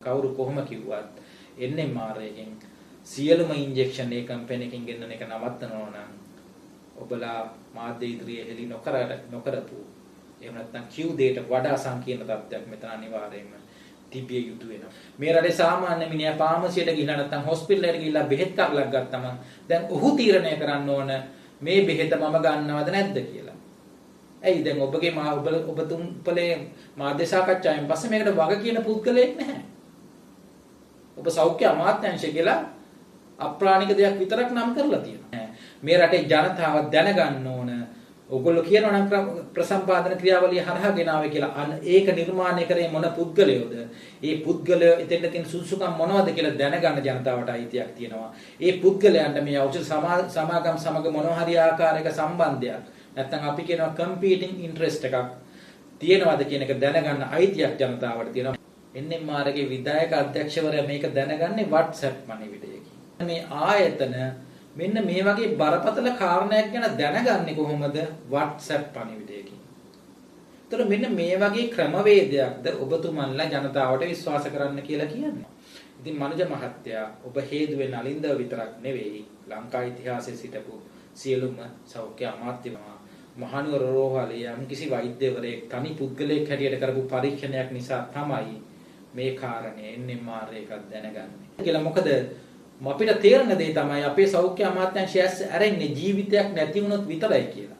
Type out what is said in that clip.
කවුරු කොහොම කිව්වත් NMR එකෙන් සියලුම ඉන්ජෙක්ෂන් ඒ කම්පැනි එකකින් ගෙන්නන එක නවත්තනවා නම් ඔබලා මාධ්‍ය ඉදිරියේ හෙළි නොකරපු එහෙම නැත්නම් Q දෙයට වඩා සංකීර්ණ තත්ත්වයක් මෙතන අනිවාර්යයෙන්ම තිබිය යුතු වෙනවා. මේ රටේ සාමාන්‍ය මිනිහා ෆාමසියට ගිහිල්ලා නැත්නම් හොස්පිටල් එකට ගිහිල්ලා බෙහෙත් කරලක් ගත්තම දැන් ඔහු තීරණය කරන්න ඕන මේ බෙහෙත මම ගන්නවද නැද්ද කියලා. ඇයි දැන් ඔබගේ ඔබතුම්පලේ මාධ්‍ය සාකච්ඡාවෙන් පස්සේ මේකට වග කියන පුද්ගලයෙක් නැහැ. ඔබ සෞඛ්‍ය අමාත්‍යාංශය කියලා අප්‍රාණික දෙයක් විතරක් නම් කරලා තියෙනවා. මේ රටේ ජනතාව දැනගන්න ඕන ඔයගොල්ලෝ කියනවා නම් ප්‍රසම්පාදන ක්‍රියාවලිය හරහා ගෙනාවේ කියලා. ඒක නිර්මාණය කරේ මොන පුද්ගලයෝද? ඒ පුද්ගලයෝ එතෙන්ට තියෙන සුසුකම් මොනවද කියලා දැනගන්න ජනතාවට අයිතියක් තියෙනවා. ඒ පුද්ගලයන්ට මේ ඖෂධ සමාගම් සමග මොනවා හරි ආකාරයක සම්බන්ධයක් නැත්නම් අපි කියනවා competing interest එකක් තියෙනවද කියන එක දැනගන්න අයිතියක් ජනතාවට තියෙනවා. NMR එකේ විධායක අධ්‍යක්ෂවරයා මේක දැනගන්නේ WhatsApp පණිවිඩයකින්. මේ ආයතන මෙන්න මේ වගේ බරපතල කාරණයක් ගැන දැනගන්නේ කොහොමද? WhatsApp පණිවිඩයකින්. ඒතර මෙන්න මේ වගේ ක්‍රමවේදයක්ද ඔබතුමන්ලා ජනතාවට විශ්වාස කරන්න කියලා කියන්නේ. ඉතින් මනුජ මහත්තයා ඔබ හේදුවේ නලින්දව විතරක් නෙවෙයි ලංකා ඉතිහාසයේ සිටපු සියලුම සෞඛ්‍ය අමාත්‍යවරුන් මහනුවර රෝහලේ යම් කිසි වෛද්‍යවරයෙක් තනි පුද්ගලයෙක් හැටියට කරපු පරීක්ෂණයක් නිසා තමයි මේ කාරණේ NMR එකක් දැනගන්නේ කියලා. මොකද අපිට තේරෙන දේ තමයි අපේ සෞඛ්‍ය අමාත්‍යාංශය ඇරෙන්නේ ජීවිතයක් නැති වුණොත් විතරයි කියලා.